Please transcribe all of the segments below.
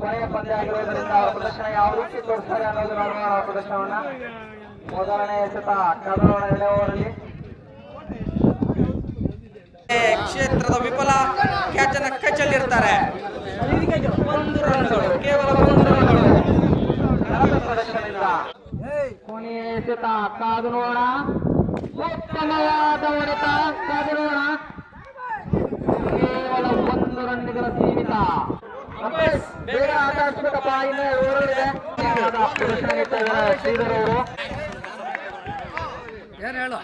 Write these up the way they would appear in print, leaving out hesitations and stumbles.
ಕೊನೆಯ ಪಂದ್ಯ ಆಗಿರೋದ್ರಿಂದ ಪ್ರದರ್ಶನ ಯಾವ ರೀತಿ ತೋರಿಸ್ತಾರೆ ಅನ್ನೋದು ನೋಡೋಣ. ಪ್ರದರ್ಶನವನ್ನ ಮೊದಲನೇ ಎಸೆತ ಕದರೋಣ ಎಳೆಯವರಲ್ಲಿ ಕ್ಷೇತ್ರದ ವಿಫಲ ಕ್ಯಾಚ್ ಅನ್ನ ಕಚ್ಚಲಿರ್ತಾರೆ. ಒಂದು ರನ್ಗಳು, ಕೇವಲ ಒಂದು ರನ್ಗಳು. ಪ್ರದರ್ಶನದಿಂದ ಕೊನೆಯ ಎಸೆತ ಕಾದು ನೋಡೋಣ. ಉತ್ತಮವಾದ ಹೊಡೆತ ಕಾದು ನೋಡೋಣ. ಕೇವಲ ಒಂದು ರನ್ಗಳ ಸೀಮಿತ. ಬೇಗ ಆಟ ಆಡ್ಸ್ಬೇಕಪ್ಪ, ಇನ್ನು ಓಡೋಡಿದೆ. ಶ್ರೀಧರ್ ಅವರು ಏನ್ ಹೇಳು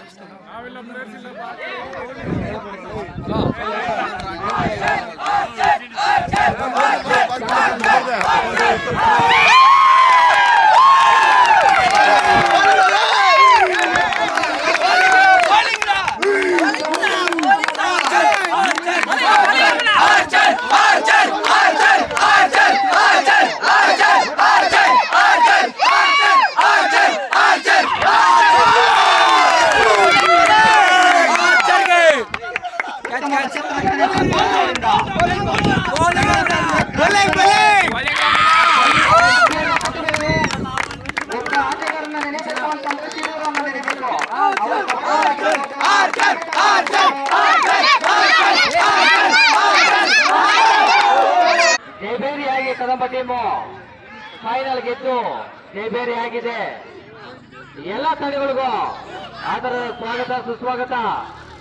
ಜಯಬೇರಿಯಾಗಿ ಕದಂಬ ಟೀಮು ಫೈನಲ್ ಗೆದ್ದು ಜಯಬೇರಿಯಾಗಿದೆ. ಎಲ್ಲ ತಂಡಗಳಿಗೂ ಅದರ ಸ್ವಾಗತ ಸುಸ್ವಾಗತ.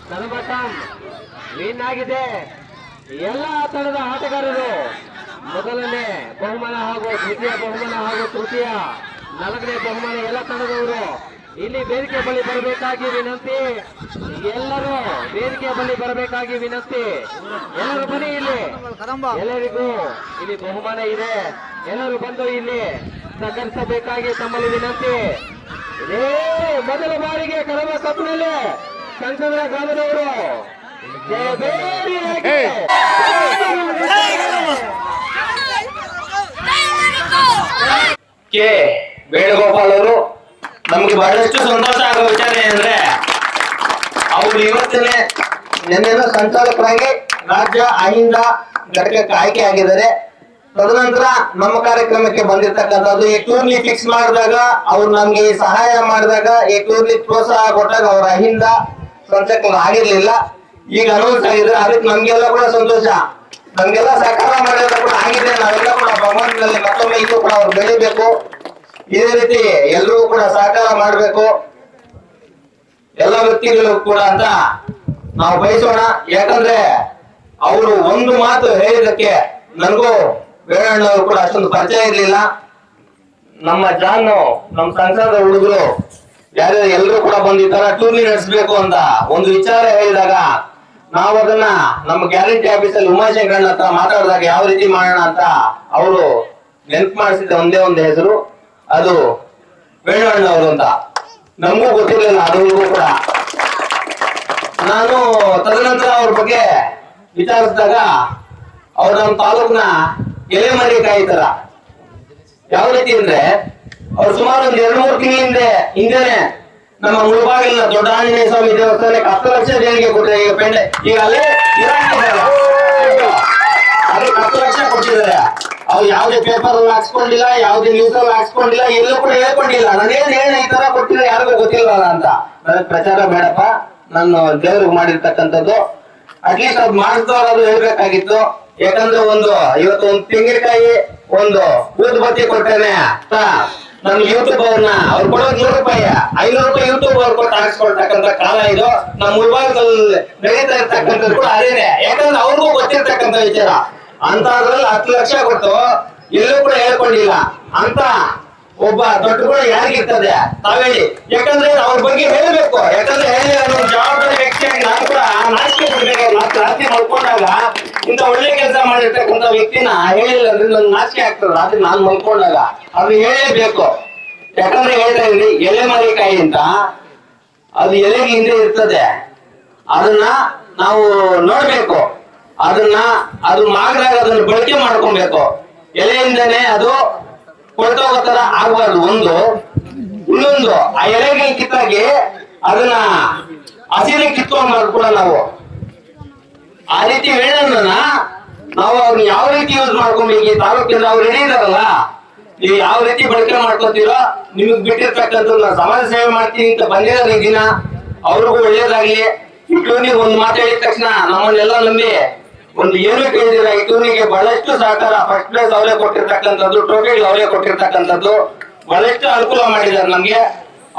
ಕದಂಬ ಟೀಮ್ ವಿನ್ ಆಗಿದೆ. ಎಲ್ಲ ತಂಡದ ಆಟಗಾರರು ಮೊದಲನೇ ಬಹುಮಾನ ಹಾಗೂ ದ್ವಿತೀಯ ಬಹುಮಾನ ಹಾಗೂ ತೃತೀಯ 4ನೇ ಬಹುಮಾನ ಎಲ್ಲ ತಂಡದವರು ಇಲ್ಲಿ ವೇದಿಕೆ ಬಳಿ ಬರಬೇಕಾಗಿ ವಿನಂತಿ. ಎಲ್ಲರೂ ವೇದಿಕೆ ಬಳಿ ಬರಬೇಕಾಗಿ ವಿನಂತಿ. ಎಲ್ಲರೂ ಬನ್ನಿ, ಇಲ್ಲಿ ಎಲ್ಲರಿಗೂ ಇಲ್ಲಿ ಬಹುಮಾನ ಇದೆ. ಎಲ್ಲರೂ ಬಂದು ಇಲ್ಲಿ ಸಹಕರಿಸಬೇಕಾಗಿ ತಮ್ಮಲ್ಲಿ ವಿನಂತಿ. ಇದೇ ಮೊದಲ ಬಾರಿಗೆ ಕಡಬ ಕಪ್ಪಿನಲ್ಲಿ ಸಂಸದರ ಗ್ರಾಮದವರು ಕೆ ವೇಣುಗೋಪಾಲ್ ಅವರು ನಮ್ಗೆ ಬಹಳಷ್ಟು ಸಂತೋಷ ಆಗೋ ವಿಚಾರ ಏನಂದ್ರೆ ಅವರು ಇವತ್ತಿನ ನಿನ್ನೆಲ್ಲ ಸಂಚಾಲಕರಾಗಿ ರಾಜ್ಯ ಅಹಿಂದ ಘಟಕಕ್ಕೆ ಆಯ್ಕೆ ಆಗಿದ್ದಾರೆ. ತದನಂತರ ನಮ್ಮ ಕಾರ್ಯಕ್ರಮಕ್ಕೆ ಬಂದಿರ್ತಕ್ಕಂಥದ್ದು ಈ ಟೂರ್ನಿ ಫಿಕ್ಸ್ ಮಾಡಿದಾಗ ಅವ್ರು ನಮ್ಗೆ ಸಹಾಯ ಮಾಡಿದಾಗ ಈ ಟೂರ್ನಿ ಪ್ರೋತ್ಸಾಹ ಕೊಟ್ಟಾಗ ಅವ್ರ ಅಹಿಂದ ಸಂಚಾಲಕರು ಆಗಿರ್ಲಿಲ್ಲ. ಈಗ ಅನೌನ್ಸ್ ಆಗಿದ್ರೆ ಅದಕ್ಕೆ ನಮ್ಗೆಲ್ಲ ಕೂಡ ಸಂತೋಷ. ನಮ್ಗೆಲ್ಲ ಸಹಕಾರ ಮಾಡಿದ್ರೆ ಕೂಡ ಆಗಿದೆ. ನಾವೆಲ್ಲ ಕೂಡ ಭಗವಂತನಲ್ಲಿ ಮತ್ತೊಮ್ಮೆ ಇನ್ನೂ ಕೂಡ ಅವ್ರು ಬೆಳಿಬೇಕು. ಇದೇ ರೀತಿ ಎಲ್ಲರೂ ಕೂಡ ಸಹಕಾರ ಮಾಡಬೇಕು ಎಲ್ಲ ವ್ಯಕ್ತಿಗಳು ಕೂಡ ಅಂತ ನಾವು ಬಯಸೋಣ. ಯಾಕಂದ್ರೆ ಅವರು ಒಂದು ಮಾತು ಹೇಳಿದಕ್ಕೆ ನನಗೂ ವೇಣಣ್ಣವರು ಕೂಡ ಅಷ್ಟೊಂದು ಪರಿಚಯ ಇರ್ಲಿಲ್ಲ. ನಮ್ಮ ಜಾನು ನಮ್ಮ ಸಂಸದ ಹುಡುಗರು ಯಾರ್ಯಾರು ಎಲ್ಲರೂ ಕೂಡ ಬಂದಿದ್ದಾರ ಟೂರ್ನಿ ನಡೆಸಬೇಕು ಅಂತ ಒಂದು ವಿಚಾರ ಹೇಳಿದಾಗ ನಾವು ಅದನ್ನ ನಮ್ಮ ಗ್ಯಾರಂಟಿ ಆಫೀಸಲ್ಲಿ ಉಮಾಶಂಕರಣ್ಣ ಹತ್ರ ಮಾತಾಡಿದಾಗ ಯಾವ ರೀತಿ ಮಾಡೋಣ ಅಂತ ಅವರು ನೆನಪು ಮಾಡಿಸಿದ ಒಂದೇ ಒಂದು ಹೆಸರು, ಅದು ವೇಣಣ್ಣವರು ಅಂತ. ನಮಗೂ ಗೊತ್ತಿರಲಿಲ್ಲ ಅದವರೆಗೂ ಕೂಡ. ನಾನು ತದನಂತರ ಅವ್ರ ಬಗ್ಗೆ ವಿಚಾರಿಸಿದಾಗ ಅವ್ರು ನಮ್ಮ ತಾಲೂಕಿನ ಎಲೆಮರಿಕಾಯಿ ತರ. ಯಾವ ರೀತಿ ಅಂದ್ರೆ ಅವ್ರು ಸುಮಾರು ಒಂದು 2-3 ತಿಂಗಳಿಂದ ಹಿಂದೆನೆ ನಮ್ಮ ಮುಳುಬಾಗಿಲಿನ ದೊಡ್ಡ ಆಂಜನೇಯ ಸ್ವಾಮಿ ದೇವಸ್ಥಾನಕ್ಕೆ 10 ಲಕ್ಷ ದೇಣಿಗೆ ಕೊಟ್ಟಿದ್ದಾರೆ. ಈಗ ಪೆಂಡೆ ಈಗ ಅಲ್ಲೇ ಅದಕ್ಕೆ 10 ಲಕ್ಷ ಕೊಟ್ಟಿದ್ದಾರೆ. ಅವ್ರು ಯಾವುದೇ ಪೇಪರ್ ಹಾಕ್ಸ್ಕೊಂಡಿಲ್ಲ, ಯಾವುದೇ ನ್ಯೂಸ್ ಅಲ್ಲಿ ಹಾಕ್ಸ್ಕೊಂಡಿಲ್ಲ, ಎಲ್ಲೂ ಕೂಡ ಹೇಳ್ಕೊಂಡಿಲ್ಲ. ನಾನೇನ್ ಈ ತರ ಕೊಟ್ಟಿಲ್ಲ ಯಾರಿಗೂ ಗೊತ್ತಿಲ್ಲ ಅಂತ. ನನಗೆ ಪ್ರಚಾರ ಬೇಡಪ್ಪ, ನಾನು ದೇವ್ರಿಗೆ ಮಾಡಿರ್ತಕ್ಕಂಥದ್ದು ಅಟ್ಲೀಸ್ಟ್ ಅದು ಮಾಡಿದವ್ರು ಹೇಳ್ಬೇಕಾಗಿತ್ತು. ಯಾಕಂದ್ರೆ ಇವತ್ತು ಒಂದು ತೆಂಗಿನಕಾಯಿ ಒಂದು ಊದುಬತ್ತಿ ಕೊಟ್ಟೇನೆ ನಮ್ ಯೂಟ್ಯೂಬ್ ಅವ್ರನ್ನ ಅವ್ರು ಕೊಡೋದು 100 ರೂಪಾಯಿ 500 ರೂಪಾಯಿ ಯೂಟ್ಯೂಬ್ ಅವ್ರು ಕೊಟ್ಟು ಹಾಕ್ಸ್ಕೊಳ್ತಕ್ಕಂಥ ಕಾಲ ಇದು. ನಮ್ಮ ಮುಳ್ಬಾಗದಲ್ಲಿ ನಡೀತಾ ಇರ್ತಕ್ಕಂಥದ್ದು ಕೂಡ ಅದೇನೆ. ಯಾಕಂದ್ರೆ ಅವ್ರಿಗೂ ಗೊತ್ತಿರ್ತಕ್ಕಂಥ ವಿಚಾರ. ಅಂತದ್ರಲ್ಲಿ 10 ಲಕ್ಷ ಕೊಟ್ಟು ಎಲ್ಲೂ ಕೂಡ ಹೇಳ್ಕೊಂಡಿಲ್ಲ ಅಂತ ಒಬ್ಬ ದೊಡ್ಡ ಕೂಡ ಯಾರಿಗಿರ್ತದೆ ತಾವೇಳಿ. ಯಾಕಂದ್ರೆ ಅವ್ರ ಬಗ್ಗೆ ಹೇಳ್ಬೇಕು. ಯಾಕಂದ್ರೆ ಜವಾಬ್ದಾರಿ ವ್ಯಕ್ತಿಯಾಗಿ ನಾನು ಕೂಡ ನಾಚಿಕೆ ಬಿಡ್ಬೇಕು. ರಾತ್ರಿ ಮಲ್ಕೊಂಡಾಗ ಇಂತ ಒಳ್ಳೆ ಕೆಲಸ ಮಾಡಿರ್ತಕ್ಕಂಥ ವ್ಯಕ್ತಿನ ಹೇಳಿಲ್ಲ ಅಂದ್ರೆ ನನ್ ನಾಚಿಕೆ ಆಗ್ತದೆ. ರಾತ್ರಿ ನಾನ್ ಮಲ್ಕೊಂಡಾಗ ಅದು ಹೇಳಲೇಬೇಕು. ಯಾಕಂದ್ರೆ ಹೇಳ್ತಾ ಇದ್ರಿ ಎಲೆಮರಿಕಾಯಿ ಅಂತ, ಅದು ಎಲೆಗೆ ಹಿಂದೆ ಇರ್ತದೆ. ಅದನ್ನ ನಾವು ನೋಡ್ಬೇಕು. ಅದು ಮಾಗ್ರಾಗ ಅದನ್ನ ಬಳಕೆ ಮಾಡ್ಕೊಬೇಕು. ಎಲೆಯಿಂದನೇ ಅದು ಕೊಳ್ತೋಗೋ ತರ ಆಗ್ಬಾರ್ದು. ಒಂದು ಇನ್ನೊಂದು ಆ ಎಲೆಗೆ ಕಿತ್ತಾಗಿ ಅದನ್ನ ಹಸಿರಿಗೆ ಕಿತ್ಕೊಂಡ್ಬಾರ್ದು ಕೂಡ ನಾವು. ಆ ರೀತಿ ವೇಳೆಯನ್ನ ನಾವು ಅವ್ರನ್ನ ಯಾವ ರೀತಿ ಯೂಸ್ ಮಾಡ್ಕೊಬೇಕು ಈ ತಾಲೂಕಿಂದ ಅವ್ರು ಹಿಡಿದಾರಲ್ಲ, ನೀವು ಯಾವ ರೀತಿ ಬಳಕೆ ಮಾಡ್ಕೊತೀರೋ ನಿಮಗ್ ಬಿಟ್ಟಿರ್ತಕ್ಕಂಥ ಸಮಾಜ ಸೇವೆ ಮಾಡ್ತೀನಿ ಅಂತ ಬಂದಿದ್ದಾರೆ ಈ ದಿನ. ಅವ್ರಿಗೂ ಒಳ್ಳೇದಾಗ್ಲಿ. ಇಟ್ಲೂನಿಗೆ ಒಂದು ಮಾತು ಹೇಳಿದ ತಕ್ಷಣ ನಮ್ಮನ್ನೆಲ್ಲ ನಂಬಿ ಒಂದು ಏನು ಕೇಳಿದಿರ ಇಟ್ಲೂನಿಗೆ ಬಹಳಷ್ಟು ಸಹಕಾರ, ಫಸ್ಟ್ ಪ್ಲೇಸ್ ಅವರೇ ಕೊಟ್ಟಿರ್ತಕ್ಕಂಥದ್ದು, ಟ್ರೋಫಿಗಳು ಅವರೇ ಕೊಟ್ಟಿರ್ತಕ್ಕಂಥದ್ದು, ಬಹಳಷ್ಟು ಅನುಕೂಲ ಮಾಡಿದ್ದಾರೆ ನಮ್ಗೆ.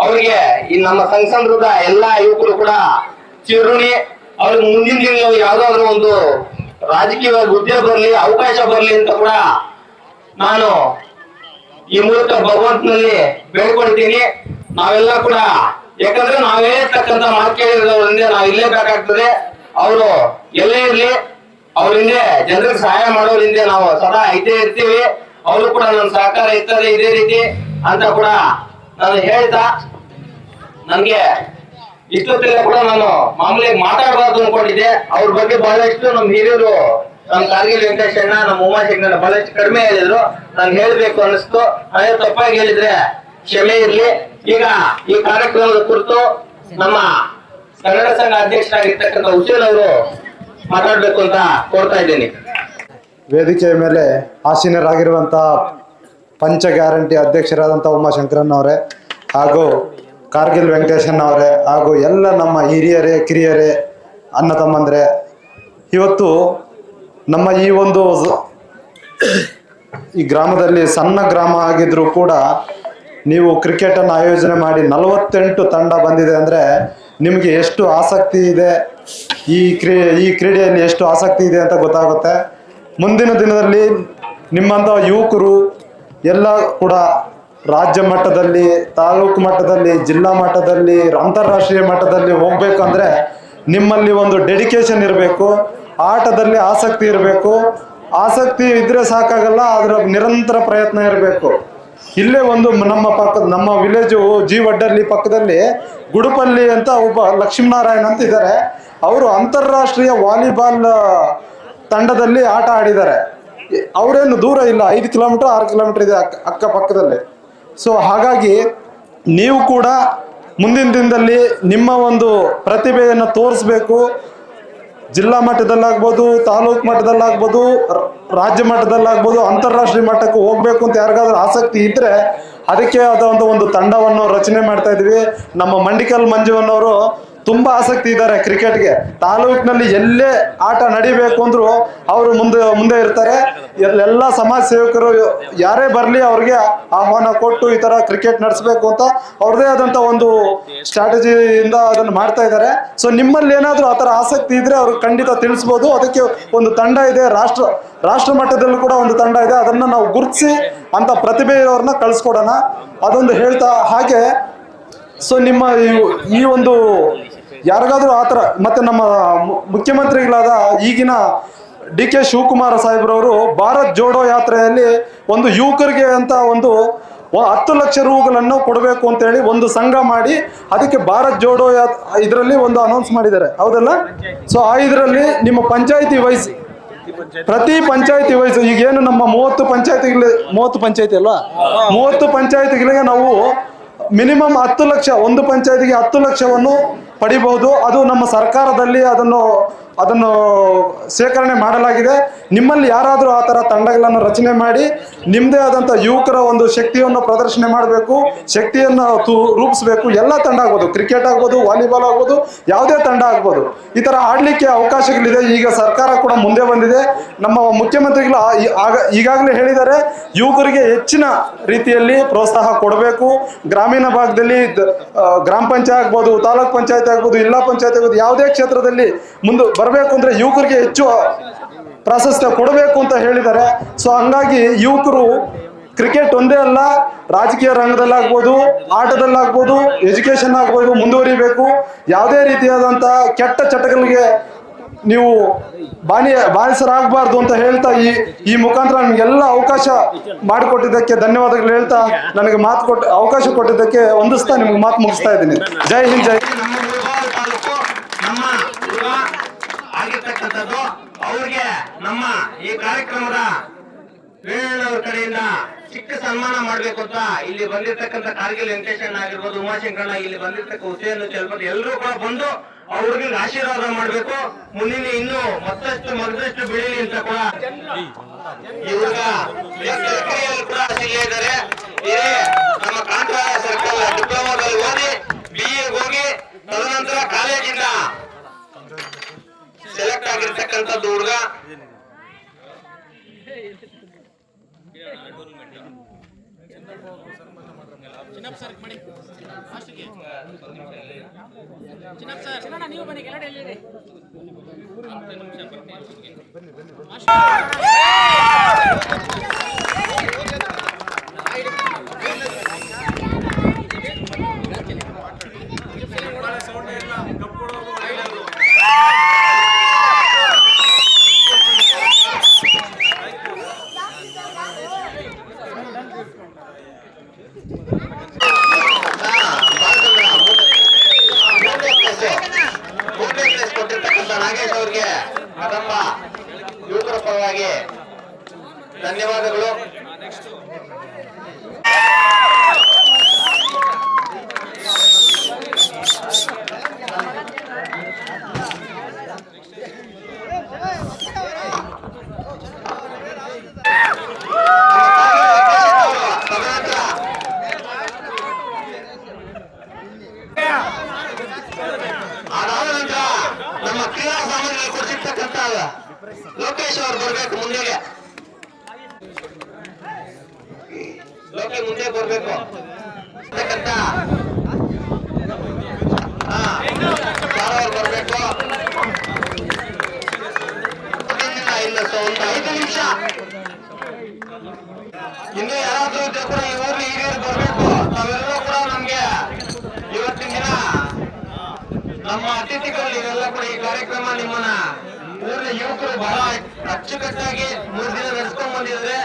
ಅವ್ರಿಗೆ ಈ ನಮ್ಮ ಸಂಘದ ಎಲ್ಲಾ ಯುವಕರು ಕೂಡ ಚಿರುಣಿ. ಅವ್ರಿಗೆ ಮುಂದಿನ ದಿನ ಯಾವ್ದಾದ್ರು ಒಂದು ರಾಜಕೀಯ ಹುದ್ದೆ ಬರ್ಲಿ, ಅವಕಾಶ ಬರ್ಲಿ ಅಂತ ಕೂಡ ನಾನು ಈ ಮೂಲಕ ಭಗವಂತನಲ್ಲಿ ಬೇಡ್ಕೊಳ್ತೀನಿ. ನಾವೆಲ್ಲ ಕೂಡ, ಯಾಕಂದ್ರೆ ನಾವೇ ತಕ್ಕಂತ ಮಾತು ಕೇಳಿರೋದ್ರಿಂದ ನಾವು ಇಲ್ಲೇ ಬೇಕಾಗ್ತದೆ. ಅವರು ಎಲ್ಲೇ ಇರ್ಲಿ, ಅವರಿಂದ ಜನರಿಗೆ ಸಹಾಯ ಮಾಡೋದ್ರಿಂದ ನಾವು ಸದಾ ಇದ್ದೇ ಇರ್ತೀವಿ. ಅವರು ಕೂಡ ನನ್ನ ಸಹಕಾರ ಇರ್ತದೆ ಇದೇ ರೀತಿ ಅಂತ ಕೂಡ ನಾನು ಹೇಳ್ತಾ, ನನ್ಗೆ ಇಷ್ಟೊತ್ತಿಲ್ಲ ಕೂಡ ನಾನು ಮಾಮೂಲಿ ಮಾತಾಡಬಾರ್ದು ಅನ್ಕೊಂಡಿದ್ದೆ. ಅವ್ರ ಬಗ್ಗೆ ಬಹಳಷ್ಟು ನಮ್ಮ ಹಿರಿಯರು, ನಮ್ಮ ಕಾರ್ಗಿಲ್ ವೆಂಕಟೇಶ್ ಅಣ್ಣ, ನಮ್ಮ ಉಮಾಶಂಕರ್ ಬಹಳಷ್ಟು ಕಡಿಮೆ ಹೇಳಿದ್ರು. ನಾನು ಹೇಳ್ಬೇಕು ಅನಿಸ್ತು. ಅದೇ ತಪ್ಪಾಗಿ ಹೇಳಿದ್ರೆ ಕ್ಷಮೆ ಇರ್ಲಿ. ಈಗ ಈ ಕಾರ್ಯಕ್ರಮದ ಕುರಿತು ನಮ್ಮ ಕನ್ನಡ ಸಂಘ ಅಧ್ಯಕ್ಷರಾಗಿರ್ತಕ್ಕಂಥ ಹುಸೇನ್ ಅವರು ಮಾತಾಡ್ಬೇಕು ಅಂತ ಕೋರ್ತಾ ಇದ್ದೀನಿ. ವೇದಿಕೆಯ ಮೇಲೆ ಆಸೀನರಾಗಿರುವಂತಹ ಪಂಚ ಗ್ಯಾರಂಟಿ ಅಧ್ಯಕ್ಷರಾದಂಥ ಉಮಾಶಂಕರನ್ ಅವರೇ, ಹಾಗೂ ಕಾರ್ಗಿಲ್ ವೆಂಕಟೇಶನ್ ಅವರೇ, ಹಾಗೂ ಎಲ್ಲ ನಮ್ಮ ಹಿರಿಯರೇ, ಕಿರಿಯರೇ, ಅಣ್ಣ ತಮ್ಮಂದ್ರೆ, ಇವತ್ತು ನಮ್ಮ ಈ ಗ್ರಾಮದಲ್ಲಿ ಸಣ್ಣ ಗ್ರಾಮ ಆಗಿದ್ರೂ ಕೂಡ ನೀವು ಕ್ರಿಕೆಟನ್ನು ಆಯೋಜನೆ ಮಾಡಿ 48 ತಂಡ ಬಂದಿದೆ ಅಂದರೆ ನಿಮಗೆ ಎಷ್ಟು ಆಸಕ್ತಿ ಇದೆ, ಈ ಕ್ರೀಡೆಯಲ್ಲಿ ಎಷ್ಟು ಆಸಕ್ತಿ ಇದೆ ಅಂತ ಗೊತ್ತಾಗುತ್ತೆ. ಮುಂದಿನ ದಿನದಲ್ಲಿ ನಿಮ್ಮಂಥ ಯುವಕರು ಎಲ್ಲ ಕೂಡ ರಾಜ್ಯ ಮಟ್ಟದಲ್ಲಿ, ತಾಲೂಕು ಮಟ್ಟದಲ್ಲಿ, ಜಿಲ್ಲಾ ಮಟ್ಟದಲ್ಲಿ, ಅಂತಾರಾಷ್ಟ್ರೀಯ ಮಟ್ಟದಲ್ಲಿ ಹೋಗ್ಬೇಕಂದ್ರೆ ನಿಮ್ಮಲ್ಲಿ ಒಂದು ಡೆಡಿಕೇಶನ್ ಇರಬೇಕು, ಆಟದಲ್ಲಿ ಆಸಕ್ತಿ ಇರಬೇಕು. ಆಸಕ್ತಿ ಇದ್ರೆ ಸಾಕಾಗಲ್ಲ, ಅದರ ನಿರಂತರ ಪ್ರಯತ್ನ ಇರಬೇಕು. ಇಲ್ಲೇ ಒಂದು ನಮ್ಮ ವಿಲೇಜು ಜೀವಡ್ಡಲ್ಲಿ ಪಕ್ಕದಲ್ಲಿ ಗುಡುಪಲ್ಲಿ ಅಂತ ಒಬ್ಬ ಲಕ್ಷ್ಮೀನಾರಾಯಣ್ ಅಂತ ಇದ್ದಾರೆ. ಅವರು ಅಂತಾರಾಷ್ಟ್ರೀಯ ವಾಲಿಬಾಲ್ ತಂಡದಲ್ಲಿ ಆಟ ಆಡಿದ್ದಾರೆ. ಅವರೇನು ದೂರ ಇಲ್ಲ, 5 ಕಿಲೋಮೀಟರ್ 6 ಕಿಲೋಮೀಟರ್ ಇದೆ ಅಕ್ಕಪಕ್ಕದಲ್ಲಿ. ಸೊ ಹಾಗಾಗಿ ನೀವು ಕೂಡ ಮುಂದಿನ ದಿನದಲ್ಲಿ ನಿಮ್ಮ ಒಂದು ಪ್ರತಿಭೆಯನ್ನು ತೋರಿಸ್ಬೇಕು. ಜಿಲ್ಲಾ ಮಟ್ಟದಲ್ಲಾಗ್ಬೋದು, ತಾಲೂಕು ಮಟ್ಟದಲ್ಲಾಗ್ಬೋದು, ರಾಜ್ಯ ಮಟ್ಟದಲ್ಲಾಗ್ಬೋದು, ಅಂತಾರಾಷ್ಟ್ರೀಯ ಮಟ್ಟಕ್ಕೆ ಹೋಗ್ಬೇಕು ಅಂತ ಯಾರಿಗಾದ್ರೂ ಆಸಕ್ತಿ ಇದ್ದರೆ ಅದಕ್ಕೆ ಆದ ಒಂದು ತಂಡವನ್ನು ರಚನೆ ಮಾಡ್ತಾ ಇದ್ವಿ. ನಮ್ಮ ಮಂಡಿಕಲ್ ಮಂಜುವನ್ನವರು ತುಂಬ ಆಸಕ್ತಿ ಇದ್ದಾರೆ ಕ್ರಿಕೆಟ್ಗೆ. ತಾಲೂಕಿನಲ್ಲಿ ಎಲ್ಲೇ ಆಟ ನಡಿಬೇಕು ಅಂದರೂ ಅವರು ಮುಂದೆ ಇರ್ತಾರೆ. ಎಲ್ಲ ಸಮಾಜ ಸೇವಕರು ಯಾರೇ ಬರಲಿ ಅವ್ರಿಗೆ ಆಹ್ವಾನ ಕೊಟ್ಟು ಈ ಥರ ಕ್ರಿಕೆಟ್ ನಡೆಸಬೇಕು ಅಂತ ಅವ್ರದೇ ಆದಂಥ ಒಂದು ಸ್ಟ್ರಾಟಜಿಯಿಂದ ಅದನ್ನು ಮಾಡ್ತಾ ಇದ್ದಾರೆ. ಸೊ ನಿಮ್ಮಲ್ಲಿ ಏನಾದರೂ ಆ ಥರ ಆಸಕ್ತಿ ಇದ್ದರೆ ಅವ್ರಿಗೆ ಖಂಡಿತ ತಿಳಿಸ್ಬೋದು. ಅದಕ್ಕೆ ಒಂದು ತಂಡ ಇದೆ, ರಾಷ್ಟ್ರ ಮಟ್ಟದಲ್ಲೂ ಕೂಡ ಒಂದು ತಂಡ ಇದೆ. ಅದನ್ನು ನಾವು ಗುರುತಿಸಿ ಅಂಥ ಪ್ರತಿಭೆ ಇರೋರನ್ನ ಕಳಿಸ್ಕೊಡೋಣ, ಅದೊಂದು ಹೇಳ್ತಾ. ಹಾಗೆ ಸೊ ನಿಮ್ಮ ಈ ಒಂದು ಯಾರಿಗಾದ್ರೂ ಆ ಥರ, ಮತ್ತು ನಮ್ಮ ಮುಖ್ಯಮಂತ್ರಿಗಳಾದ ಈಗಿನ DK ಶಿವಕುಮಾರ ಸಾಹೇಬ್ರವರು ಭಾರತ್ ಜೋಡೋ ಯಾತ್ರೆಯಲ್ಲಿ ಒಂದು ಯುವಕರಿಗೆ ಅಂತ ಒಂದು 10 ಲಕ್ಷ ರೂಗಳನ್ನು ಕೊಡಬೇಕು ಅಂತೇಳಿ ಒಂದು ಸಂಘ ಮಾಡಿ ಅದಕ್ಕೆ ಭಾರತ್ ಜೋಡೋ ಇದರಲ್ಲಿ ಒಂದು ಅನೌನ್ಸ್ ಮಾಡಿದ್ದಾರೆ, ಹೌದಲ್ಲ? ಸೊ ಆ ಇದರಲ್ಲಿ ನಿಮ್ಮ ಪಂಚಾಯಿತಿ ವೈಸ್, ಪ್ರತಿ ಪಂಚಾಯಿತಿ ವೈಸ್, ಈಗೇನು ನಮ್ಮ 30 ಪಂಚಾಯಿತಿ ಅಲ್ವಾ, 30 ಪಂಚಾಯಿತಿಗಳಿಗೆ ನಾವು ಮಿನಿಮಮ್ 10 ಲಕ್ಷ, ಒಂದು ಪಂಚಾಯಿತಿಗೆ 10 ಲಕ್ಷವನ್ನು ಪಡಿಬಹುದು. ಅದು ನಮ್ಮ ಸರ್ಕಾರದಲ್ಲಿ ಅದನ್ನು ಶೇಖರಣೆ ಮಾಡಲಾಗಿದೆ. ನಿಮ್ಮಲ್ಲಿ ಯಾರಾದರೂ ಆ ಥರ ತಂಡಗಳನ್ನು ರಚನೆ ಮಾಡಿ ನಿಮ್ಮದೇ ಆದಂಥ ಯುವಕರ ಒಂದು ಶಕ್ತಿಯನ್ನು ಪ್ರದರ್ಶನ ಮಾಡಬೇಕು, ಶಕ್ತಿಯನ್ನು ರೂಪಿಸಬೇಕು. ಎಲ್ಲ ತಂಡ ಆಗ್ಬೋದು, ಕ್ರಿಕೆಟ್ ಆಗ್ಬೋದು, ವಾಲಿಬಾಲ್ ಆಗ್ಬೋದು, ಯಾವುದೇ ತಂಡ ಆಗ್ಬೋದು. ಈ ಥರ ಆಡಲಿಕ್ಕೆ ಅವಕಾಶಗಳಿದೆ. ಈಗ ಸರ್ಕಾರ ಕೂಡ ಮುಂದೆ ಬಂದಿದೆ. ನಮ್ಮ ಮುಖ್ಯಮಂತ್ರಿಗಳು ಈಗಾಗಲೇ ಹೇಳಿದ್ದಾರೆ, ಯುವಕರಿಗೆ ಹೆಚ್ಚಿನ ರೀತಿಯಲ್ಲಿ ಪ್ರೋತ್ಸಾಹ ಕೊಡಬೇಕು. ಗ್ರಾಮೀಣ ಭಾಗದಲ್ಲಿ ಗ್ರಾಮ ಪಂಚಾಯತ್ ಆಗ್ಬೋದು, ತಾಲೂಕ್ ಪಂಚಾಯತ್ ಆಗ್ಬೋದು, ಜಿಲ್ಲಾ ಪಂಚಾಯತ್ ಆಗ್ಬೋದು, ಯಾವುದೇ ಕ್ಷೇತ್ರದಲ್ಲಿ ಮುಂದೆ ಬರಬೇಕು ಅಂದರೆ ಯುವಕರಿಗೆ ಹೆಚ್ಚು ಪ್ರಾಶಸ್ತ್ಯ ಕೊಡಬೇಕು ಅಂತ ಹೇಳಿದ್ದಾರೆ. ಸೊ ಹಂಗಾಗಿ ಯುವಕರು ಕ್ರಿಕೆಟ್ ಒಂದೇ ಅಲ್ಲ, ರಾಜಕೀಯ ರಂಗದಲ್ಲಾಗ್ಬೋದು, ಆಟದಲ್ಲಾಗ್ಬೋದು, ಎಜುಕೇಷನ್ ಆಗ್ಬೋದು, ಮುಂದುವರಿಬೇಕು. ಯಾವುದೇ ರೀತಿಯಾದಂಥ ಕೆಟ್ಟ ಚಟಗಳಿಗೆ ನೀವು ಬಾನಿಸರಾಗಬಾರ್ದು ಅಂತ ಹೇಳ್ತಾ ಈ ಮುಖಾಂತರ ನಮಗೆಲ್ಲ ಅವಕಾಶ ಮಾಡಿಕೊಟ್ಟಿದ್ದಕ್ಕೆ ಧನ್ಯವಾದಗಳು ಹೇಳ್ತಾ, ನನಗೆ ಅವಕಾಶ ಕೊಟ್ಟಿದ್ದಕ್ಕೆ ವಂದಿಸ್ತಾ ನಿಮ್ಗೆ ಮಾತು ಮುಗಿಸ್ತಾ ಇದ್ದೀನಿ. ಜೈ ಹಿಂದ್, ಜೈ ಆಗಿರ್ತಕ್ಕಂಥದ್ದು ಅವ್ರಿಗೆ ನಮ್ಮ ಈ ಕಾರ್ಯಕ್ರಮದ ವೇಳೆಯವರ ಕಡೆಯಿಂದ ಚಿಕ್ಕ ಸನ್ಮಾನ ಮಾಡ್ಬೇಕು ಅಂತ ಇಲ್ಲಿ ಬಂದಿರ್ತಕ್ಕಂಥ ಕಾರ್ಗಿಲ್ ವೆಂಕಟೇಶನ್ ಆಗಿರ್ಬೋದು, ಉಮಾಶಂಕರಣ್ಣ, ಇಲ್ಲಿ ಬಂದಿರ್ತಕ್ಕ ಹುಸೇನ್ ಚೆಲ್ಬತ್ ಎಲ್ಲರೂ ಕೂಡ ಬಂದು ಅವ್ರಿಗೆ ಆಶೀರ್ವಾದ ಮಾಡ್ಬೇಕು. ಮುಂದಿನ ಇನ್ನೂ ಮತ್ತಷ್ಟು ಮಗದಷ್ಟು ಬೆಳೀಲಿ ಅಂತ ಕೂಡ ಇವಾಗ ಕೂಡ ಸಿಗೇ ಇದ್ದಾರೆ. ನಮ್ಮ ಕಾಂತರಾಯ ಸರ್ಕಲ್ ಡಿಪ್ಲೊಮಾದಲ್ಲಿ ಓದಿ BA ಹೋಗಿ ತದನಂತರ ಕಾಲೇಜಿಂದ ಸೆಲೆಕ್ಟ್ ಆಗಿರ್ತಕ್ಕಂಥದ್ದು ಹುಡುಗ. ನೀವು ಬನ್ನಿ ಕೆಳಗಡೆ ಕೊಟ್ಟಿರ್ತಕ್ಕಂಥ ನಾಗೇಶ್ ಅವ್ರಿಗೆ ಕದಂಬ ಯುವಕರ ಪರವಾಗಿ ಧನ್ಯವಾದಗಳು. ಅದಾದ ನಂತರ ನಮ್ಮ ಕ್ರೀಡಾ ಸಾಮಗ್ರಿಗಳು ಕೊಡ್ಸಿರ್ತಕ್ಕಂಥ ಲೋಕೇಶ್ ಅವರು ಬರ್ಬೇಕು ಮುಂದೆಗೆ. ಲೋಕೇಶ್ ಮುಂದೆ ಬರ್ಬೇಕು ಅಂತಕ್ಕಂಥ ಅವ್ರು ಬರ್ಬೇಕು. ಇಲ್ಲ ಒಂದು 5 ನಿಮಿಷ ಇನ್ನು ಯಾರಾದ್ರೂ ಇದ್ರೆ ಕೂಡ ಈ ಊರ್ಲಿ ಹಿರಿಯರು ಬರ್ಬೇಕು. ತಾವೆಲ್ಲರೂ ಕೂಡ ನಮ್ಗೆ ಇವತ್ತಿನ ದಿನ ನಮ್ಮ ಅತಿಥಿಗಳು ಇವೆಲ್ಲ ಕೂಡ ಈ ಕಾರ್ಯಕ್ರಮ ನಿಮ್ಮನ್ನ ಊರಿನ ಯುವಕರು ಬಹಳ ಅಚ್ಚುಕಟ್ಟಾಗಿ 3 ದಿನ ನಡೆಸ್ಕೊಂಡ್ ಬಂದಿದ್ರೆ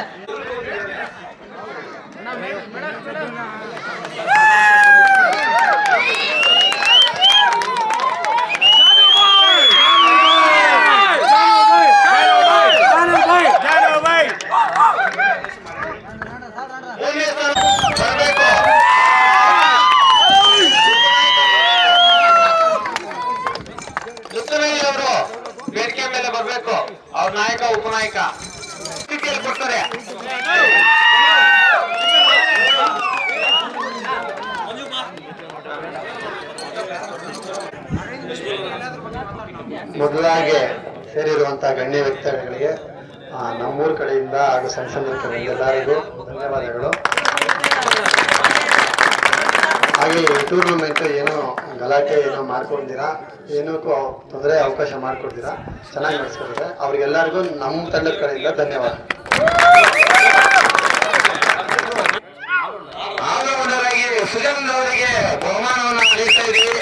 ಬರಬೇಕು. ಅವರು ವೇದಿಕೆ ಮೇಲೆ ಬರ್ಬೇಕು. ಅವ್ರ ನಾಯಕ ಉಪನಾಯಕ ಕೊಡ್ತಾರೆ. ಮೊದಲಾಗಿ ಸೇರಿರುವಂತಹ ಗಣ್ಯ ವ್ಯಕ್ತಿಗಳಿಗೆ ನಮ್ಮೂರ ಕಡೆಯಿಂದ ಹಾಗೂ ಸಣ್ಣ ಕಡೆಯಿಂದ ಎಲ್ಲರಿಗೂ ಧನ್ಯವಾದಗಳು. ಹಾಗೆ ಈ ಟೂರ್ನಮೆಂಟ್ ಏನೋ ಗಲಾಟೆ ಏನೋ ಮಾಡ್ಕೊಂಡಿರಾ, ಏನಕ್ಕೂ ತೊಂದರೆ ಅವಕಾಶ ಮಾಡ್ಕೊಡ್ತೀರಾ, ಚೆನ್ನಾಗಿ ನಡೆಸ್ಕೊಡಿದ್ರೆ ಅವ್ರಿಗೆಲ್ಲರಿಗೂ ನಮ್ಮ ತಂಡದ ಕಡೆಯಿಂದ ಧನ್ಯವಾದ. ಆಲೂಗಡ್ಡರಾಗಿ ಸುಜನ್ ಅವರಿಗೆ ಬಹುಮಾನವನ್ನು ನೀಡ್ತಾ ಇದ್ದೀವಿ.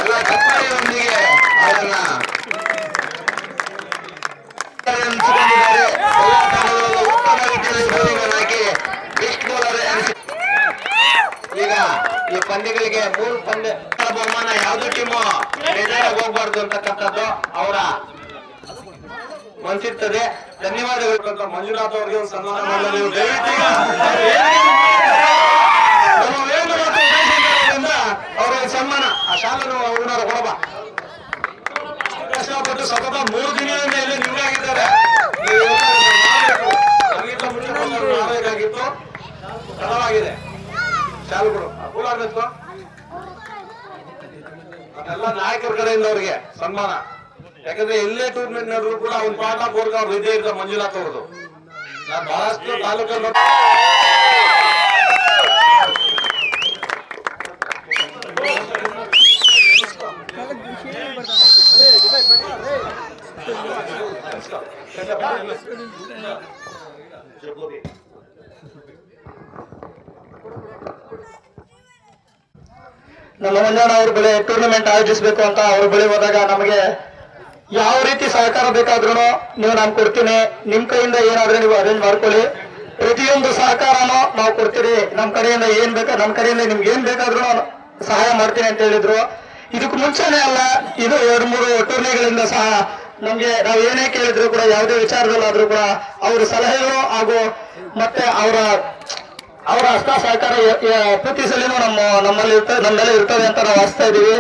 ಎಲ್ಲ ಚಪ್ಪಾಳೆಯೊಂದಿಗೆ ಅದನ್ನ ಹಂಚಿಕೊಂಡಿದ್ದಾರೆ. ಎಲ್ಲ ತಂಡದಲ್ಲೂ ಉತ್ತಮ ರೀತಿಯಲ್ಲಿ ಬೌಲಿಂಗ್ ಹಾಕಿ ಬೆಸ್ಟ್ ಬೌಲರ್ ಈಗ ಈ ಪಂದ್ಯಗಳಿಗೆ 3 ಪಂದ್ಯ ಬಹುಮಾನ ಯಾವುದೇ ಟೀಮು ಬೇಜಾರಾಗಿ ಹೋಗ್ಬಾರ್ದು ಅಂತಕ್ಕಂಥದ್ದು ಅವರ ಮನಸ್ಸಿರ್ತದೆ. ಧನ್ಯವಾದಗಳು. ಮಂಜುನಾಥ್ ಅವರಿಗೆ ಒಂದು ಸನ್ಮಾನ ಮಾಡಲು ಅವರ ಸನ್ಮಾನ ಆ ಶಾಲನ್ನು ಹುಡುಗರ ಕೊಡಬ ಕಷ್ಟಪಟ್ಟು ಸತತ 3 ದಿನದಿಂದ ಇಲ್ಲಿ ನಿಮ್ಗಾಗಿದ್ದಾರೆ. ಮಾಡಬೇಕಾಗಿತ್ತು, ತಡವಾಗಿದೆ. ಶಾಲೆಗಳು ಕೂಲಾಗಬೇಕು. ಅದೆಲ್ಲ ನಾಯಕರ ಕಡೆಯಿಂದ ಅವರಿಗೆ ಸನ್ಮಾನ. ಯಾಕಂದ್ರೆ ಎಲ್ಲೇ ಟೂರ್ನಮೆಂಟ್ ನಡೆದ್ರು ಕೂಡ ಒಂದು ಪಾಠ ಪೂರ್ಕ ಅವ್ರು ಇದ್ದೇ ಇರ್ತಾರೆ. ಮಂಜುನಾಥ್ ಅವ್ರದ್ದು ನಾನು ಬಹಳಷ್ಟು ತಾಲೂಕನ್ನು ನಮ್ಮ ಮಂಜಣ್ಣ ಅವ್ರ ಬಳಿ ಟೂರ್ನಮೆಂಟ್ ಆಯೋಜಿಸಬೇಕು ಅಂತ ಅವ್ರ ಬಳಿ ಹೋದಾಗ ನಮಗೆ ಯಾವ ರೀತಿ ಸಹಕಾರ ಬೇಕಾದ್ರೂ ನೀವು ನಾನು ಕೊಡ್ತೀನಿ, ನಿಮ್ ಕೈಯಿಂದ ಏನಾದ್ರೂ ನೀವು ಅರೇಂಜ್ ಮಾಡ್ಕೊಳ್ಳಿ, ಪ್ರತಿಯೊಂದು ಸಹಕಾರನೂ ನಾವು ಕೊಡ್ತೀರಿ, ನಮ್ ಕಡೆಯಿಂದ ಏನ್ ಬೇಕಾ ನಮ್ ಕಡೆಯಿಂದ ನಿಮ್ಗೆ ಏನ್ ಬೇಕಾದ್ರೂ ಸಹಾಯ ಮಾಡ್ತೀನಿ ಅಂತ ಹೇಳಿದ್ರು. ಇದಕ್ಕೂ ಮುಂಚೆನೆ ಅಲ್ಲ, ಇದು 2-3 ಟೂರ್ನಿಗಳಿಂದ ಸಹ ನಮ್ಗೆ ನಾವು ಏನೇ ಕೇಳಿದ್ರು ಕೂಡ ಯಾವುದೇ ವಿಚಾರದಲ್ಲಾದ್ರೂ ಕೂಡ ಅವ್ರ ಸಲಹೆಗಳು ಹಾಗೂ ಮತ್ತೆ ಅವರ ಹಸ್ತ ಸಹಕಾರ ಪ್ರತಿ ಸಲಿನೂ ನಮ್ಮಲ್ಲಿ ಇರ್ತದೆ ಅಂತ ನಾವು ಆಸ್ತಾ ಇದೀವಿ.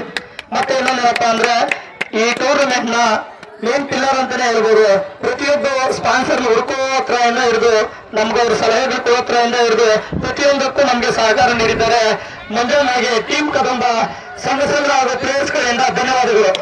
ಮತ್ತೆ ಇನ್ನೊಂದೇನಪ್ಪ ಅಂದ್ರೆ ಈ ಟೂರ್ನಮೆಂಟ್ ನ ಮೇನ್ ಪಿಲ್ಲರ್ ಅಂತಾನೆ ಹೇಳ್ಬೋದು. ಪ್ರತಿಯೊಬ್ಬ ಸ್ಪಾನ್ಸರ್ ಹುಡುಕುವತ್ರದಿಂದ ಹಿಡಿದು ನಮ್ಗೆ ಅವ್ರ ಸಲಹೆಗಳು ಕೊಡೋತ್ರದಿಂದ ಹಿಡಿದು ಪ್ರತಿಯೊಂದಕ್ಕೂ ನಮ್ಗೆ ಸಹಕಾರ ನೀಡಿದ್ದಾರೆ. ಮುಂಜಾನಾಗಿ ಟೀಮ್ ಕದಂಬ ಸಂಘ ಹಾಗೂ ಪ್ಲೇಯರ್ಸ್ ಗಳಿಂದ ಧನ್ಯವಾದಗಳು.